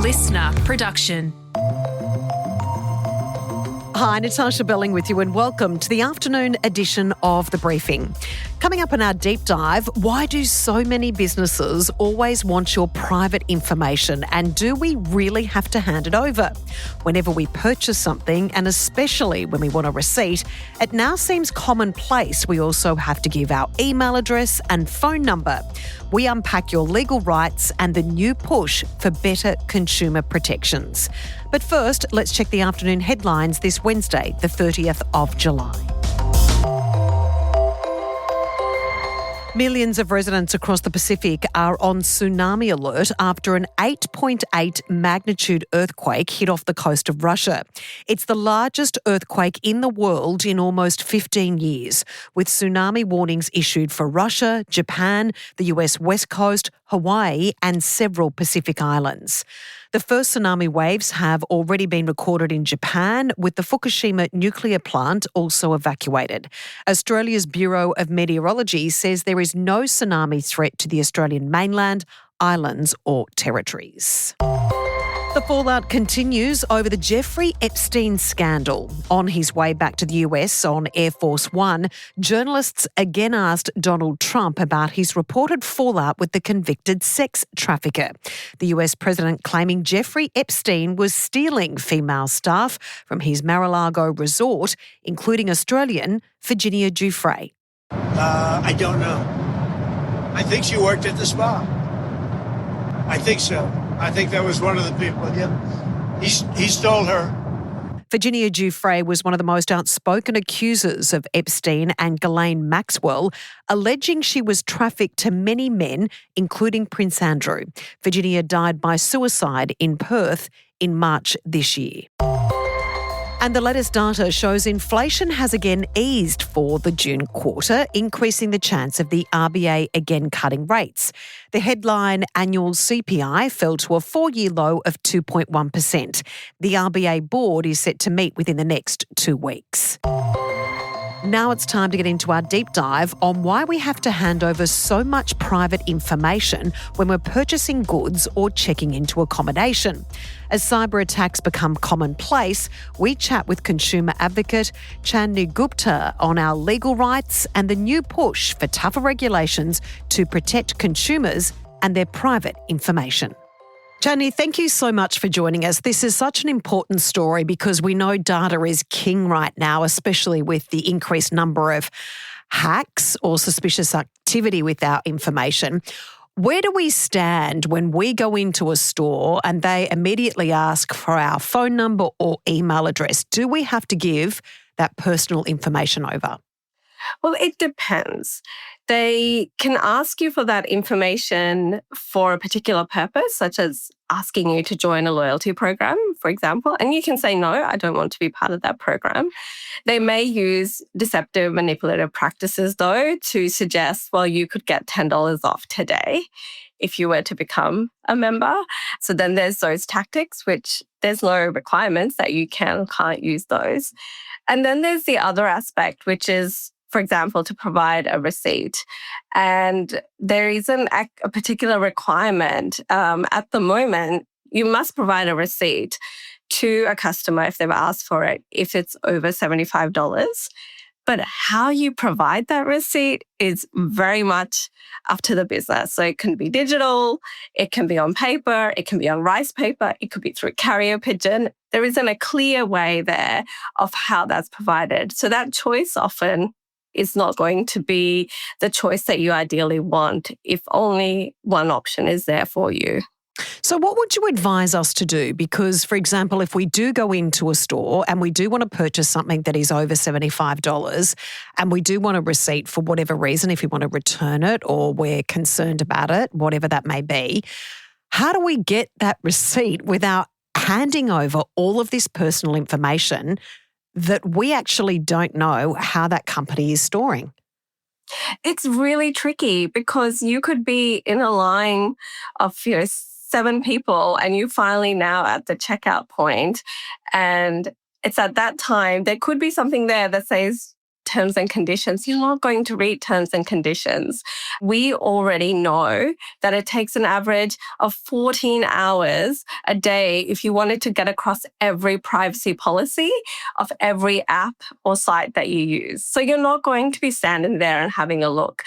listener production. Hi, Natarsha Belling with you and welcome to the afternoon edition of The Briefing. Coming up in our deep dive, why do so many businesses always want your private information and do we really have to hand it over? Whenever we purchase something and especially when we want a receipt, it now seems commonplace we also have to give our email address and phone number. We unpack your legal rights and the new push for better consumer protections. But first, let's check the afternoon headlines this Wednesday, the 30th of July. Millions of residents across the Pacific are on tsunami alert after an 8.8 magnitude earthquake hit off the coast of Russia. It's the largest earthquake in the world in almost 15 years, with tsunami warnings issued for Russia, Japan, the US West Coast, Hawaii and several Pacific islands. The first tsunami waves have already been recorded in Japan, with the Fukushima nuclear plant also evacuated. Australia's Bureau of Meteorology says there is no tsunami threat to the Australian mainland, islands or territories. The fallout continues over the Jeffrey Epstein scandal. On his way back to the US on Air Force One, journalists again asked Donald Trump about his reported fallout with the convicted sex trafficker. The US president claiming Jeffrey Epstein was stealing female staff from his Mar-a-Lago resort, including Australian Virginia Giuffre. I don't know. I think she worked at the spa. I think so. I think that was one of the people. Yeah, he stole her. Virginia Giuffre was one of the most outspoken accusers of Epstein and Ghislaine Maxwell, alleging she was trafficked to many men, including Prince Andrew. Virginia died by suicide in Perth in March this year. And the latest data shows inflation has again eased for the June quarter, increasing the chance of the RBA again cutting rates. The headline annual CPI fell to a 4-year low of 2.1%. The RBA board is set to meet within the next 2 weeks. Now it's time to get into our deep dive on why we have to hand over so much private information when we're purchasing goods or checking into accommodation. As cyber attacks become commonplace, we chat with consumer advocate Chandni Gupta on our legal rights and the new push for tougher regulations to protect consumers and their private information. Chandni, thank you so much for joining us. This is such an important story because we know data is king right now, especially with the increased number of hacks or suspicious activity with our information. Where do we stand when we go into a store and they immediately ask for our phone number or email address? Do we have to give that personal information over? Well, it depends. They can ask you for that information for a particular purpose, such as asking you to join a loyalty program, for example, and you can say, no, I don't want to be part of that program. They may use deceptive, manipulative practices, though, to suggest, well, you could get $10 off today if you were to become a member. So then there's those tactics, which there's no requirements that you can or can't use those. And then there's the other aspect, which is, for example, to provide a receipt. And there isn't a particular requirement. At the moment, you must provide a receipt to a customer if they've asked for it, if it's over $75. But how you provide that receipt is very much up to the business. So it can be digital, it can be on paper, it can be on rice paper, it could be through carrier pigeon. There isn't a clear way there of how that's provided. So that choice often is not going to be the choice that you ideally want if only one option is there for you. So what would you advise us to do? Because, for example, if we do go into a store and we do want to purchase something that is over $75 and we do want a receipt for whatever reason, if we want to return it or we're concerned about it, whatever that may be, how do we get that receipt without handing over all of this personal information that we actually don't know how that company is storing? It's really tricky because you could be in a line of 7 people and you finally now at the checkout point, and it's at that time there could be something there that says terms and conditions, you're not going to read terms and conditions. We already know that it takes an average of 14 hours a day if you wanted to get across every privacy policy of every app or site that you use. So you're not going to be standing there and having a look.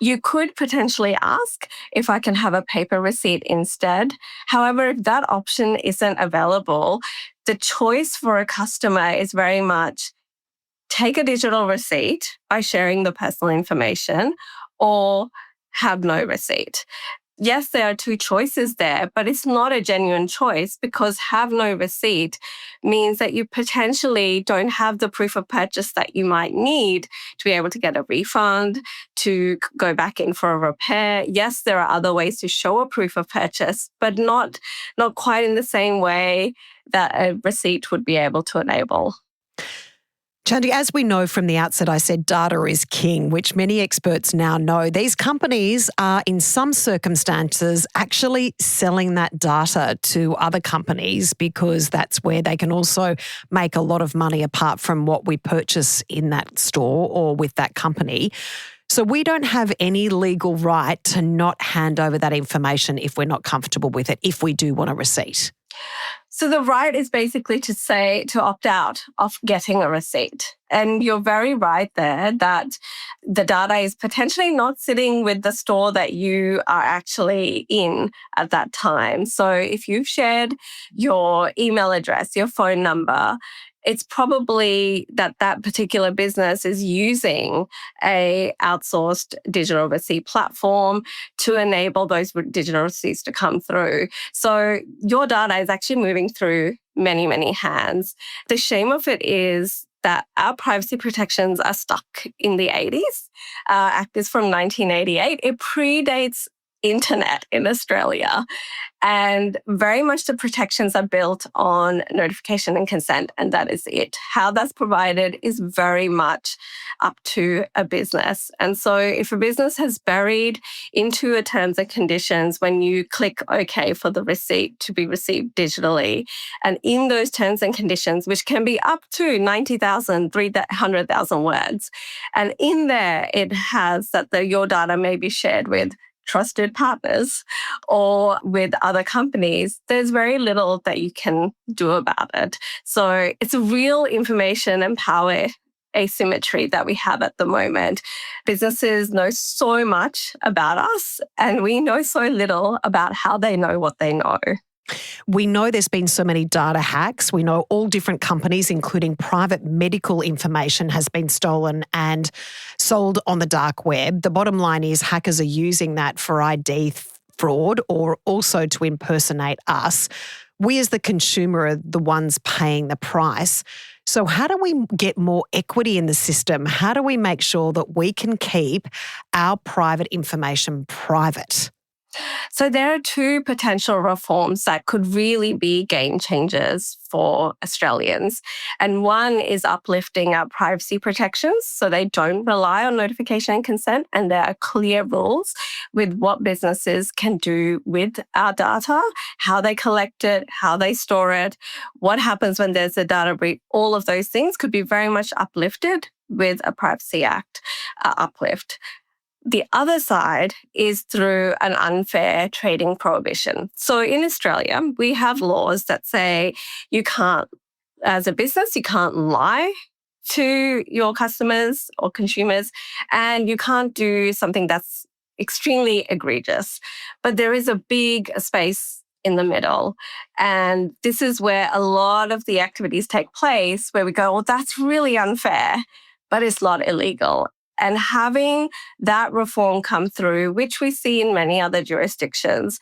You could potentially ask if I can have a paper receipt instead. However, if that option isn't available, the choice for a customer is very much take a digital receipt by sharing the personal information or have no receipt. Yes, there are two choices there, but it's not a genuine choice because have no receipt means that you potentially don't have the proof of purchase that you might need to be able to get a refund, to go back in for a repair. Yes, there are other ways to show a proof of purchase, but not quite in the same way that a receipt would be able to enable. Chandni, as we know from the outset, I said data is king, which many experts now know. These companies are, in some circumstances, actually selling that data to other companies because that's where they can also make a lot of money apart from what we purchase in that store or with that company. So we don't have any legal right to not hand over that information if we're not comfortable with it, if we do want a receipt. So the right is basically to opt out of getting a receipt. And you're very right there that the data is potentially not sitting with the store that you are actually in at that time. So if you've shared your email address, your phone number, it's probably that particular business is using a outsourced digital receipt platform to enable those digital receipts to come through. So your data is actually moving through many, many hands. The shame of it is that our privacy protections are stuck in the 80s. Our Act is from 1988. It predates internet in Australia. And very much the protections are built on notification and consent, and that is it. How that's provided is very much up to a business. And so if a business has buried into a terms and conditions when you click OK for the receipt to be received digitally, and in those terms and conditions, which can be up to 90,000, 300,000 words, and in there it has that your data may be shared with trusted partners or with other companies, there's very little that you can do about it. So it's a real information and power asymmetry that we have at the moment. Businesses know so much about us and we know so little about how they know what they know. We know there's been so many data hacks. We know all different companies, including private medical information, has been stolen and sold on the dark web. The bottom line is hackers are using that for ID fraud or also to impersonate us. We as the consumer are the ones paying the price. So how do we get more equity in the system? How do we make sure that we can keep our private information private? So there are two potential reforms that could really be game changers for Australians. And one is uplifting our privacy protections so they don't rely on notification and consent, and there are clear rules with what businesses can do with our data, how they collect it, how they store it, what happens when there's a data breach. All of those things could be very much uplifted with a Privacy Act uplift. The other side is through an unfair trading prohibition. So in Australia, we have laws that say you can't, as a business, you can't lie to your customers or consumers, and you can't do something that's extremely egregious. But there is a big space in the middle. And this is where a lot of the activities take place where we go, well, that's really unfair, but it's not illegal. And having that reform come through, which we see in many other jurisdictions,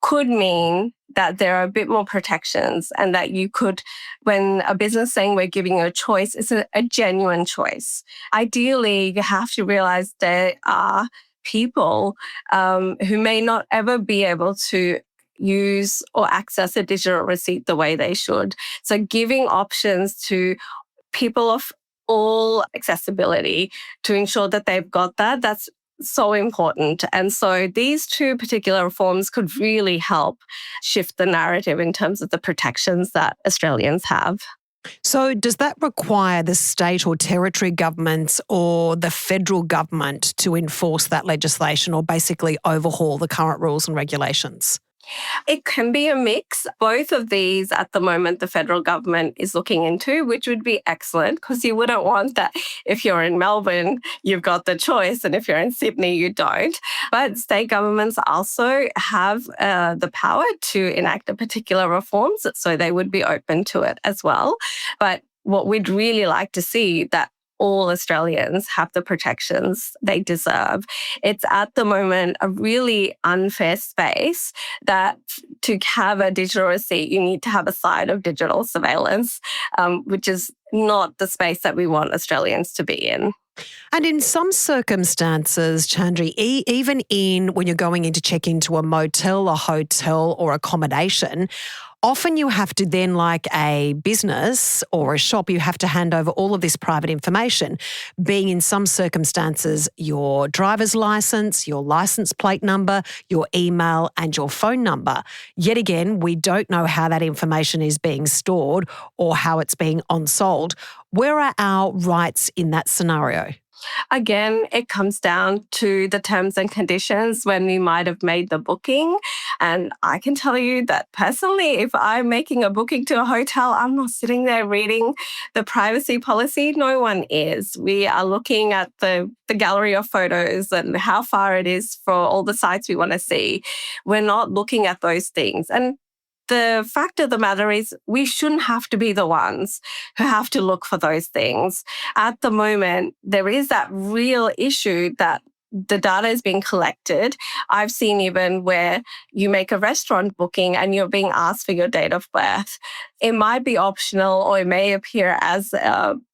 could mean that there are a bit more protections and that you could, when a business saying we're giving you a choice, it's a genuine choice. Ideally, you have to realize there are people who may not ever be able to use or access a digital receipt the way they should. So giving options to people of all accessibility to ensure that they've got that, that's so important. And so these two particular reforms could really help shift the narrative in terms of the protections that Australians have. So does that require the state or territory governments or the federal government to enforce that legislation or basically overhaul the current rules and regulations? It can be a mix. Both of these at the moment the federal government is looking into, which would be excellent because you wouldn't want that if you're in Melbourne, you've got the choice, and if you're in Sydney, you don't. But state governments also have the power to enact a particular reforms, so they would be open to it as well. But what we'd really like to see that all Australians have the protections they deserve. It's at the moment a really unfair space that to have a digital receipt, you need to have a side of digital surveillance, which is not the space that we want Australians to be in. And in some circumstances, Chandni, even in when you're going in to check into a motel, a hotel or accommodation, often you have to then, like a business or a shop, you have to hand over all of this private information, being in some circumstances your driver's license, your license plate number, your email and your phone number. Yet again, we don't know how that information is being stored or how it's being on-sold. Where are our rights in that scenario? Again, it comes down to the terms and conditions when we might have made the booking. And I can tell you that personally, if I'm making a booking to a hotel, I'm not sitting there reading the privacy policy. No one is. We are looking at the gallery of photos and how far it is for all the sites we want to see. We're not looking at those things. And the fact of the matter is we shouldn't have to be the ones who have to look for those things. At the moment, there is that real issue that the data is being collected. I've seen even where you make a restaurant booking and you're being asked for your date of birth. It might be optional or it may appear as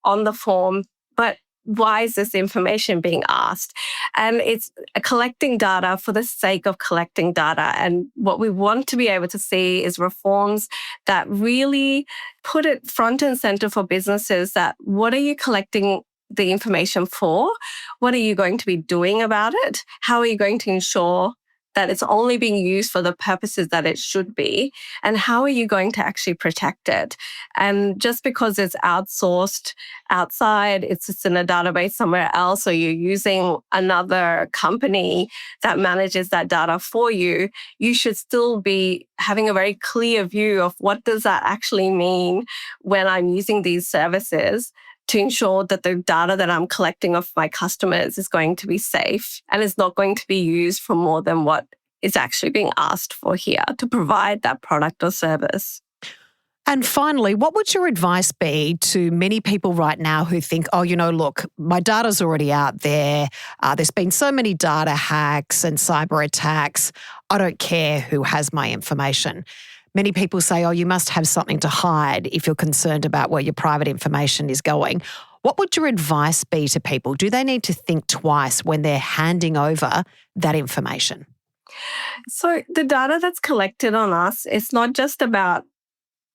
on the form, but why is this information being asked? And it's collecting data for the sake of collecting data. And what we want to be able to see is reforms that really put it front and center for businesses that what are you collecting the information for? What are you going to be doing about it? How are you going to ensure that it's only being used for the purposes that it should be? And how are you going to actually protect it? And just because it's outsourced outside, it's just in a database somewhere else, or you're using another company that manages that data for you, you should still be having a very clear view of what does that actually mean when I'm using these services to ensure that the data that I'm collecting of my customers is going to be safe and is not going to be used for more than what is actually being asked for here to provide that product or service. And finally, what would your advice be to many people right now who think, oh, look, my data's already out there. There's been so many data hacks and cyber attacks. I don't care who has my information. Many people say, oh, you must have something to hide if you're concerned about where your private information is going. What would your advice be to people? Do they need to think twice when they're handing over that information? So the data that's collected on us, it's not just about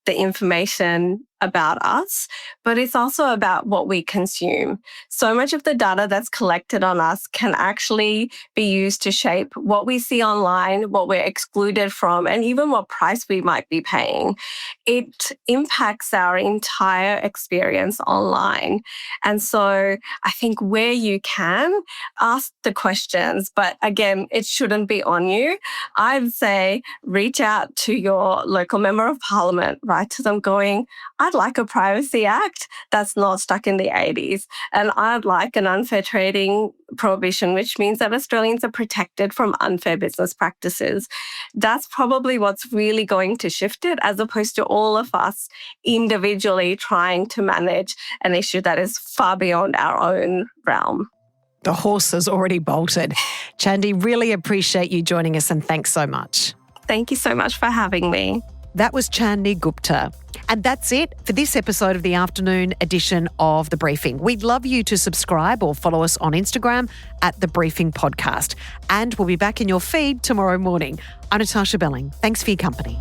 the information about us, but it's also about what we consume. So much of the data that's collected on us can actually be used to shape what we see online, what we're excluded from, and even what price we might be paying. It impacts our entire experience online. And so I think where you can, ask the questions, but again, it shouldn't be on you. I'd say reach out to your local member of parliament, write to them going, I'd like a privacy act that's not stuck in the 80s. And I'd like an unfair trading prohibition, which means that Australians are protected from unfair business practices. That's probably what's really going to shift it, as opposed to all of us individually trying to manage an issue that is far beyond our own realm. The horse has already bolted. Chandni, really appreciate you joining us and thanks so much. Thank you so much for having me. That was Chandni Gupta. And that's it for this episode of the afternoon edition of The Briefing. We'd love you to subscribe or follow us on Instagram at The Briefing Podcast. And we'll be back in your feed tomorrow morning. I'm Natarsha Belling. Thanks for your company.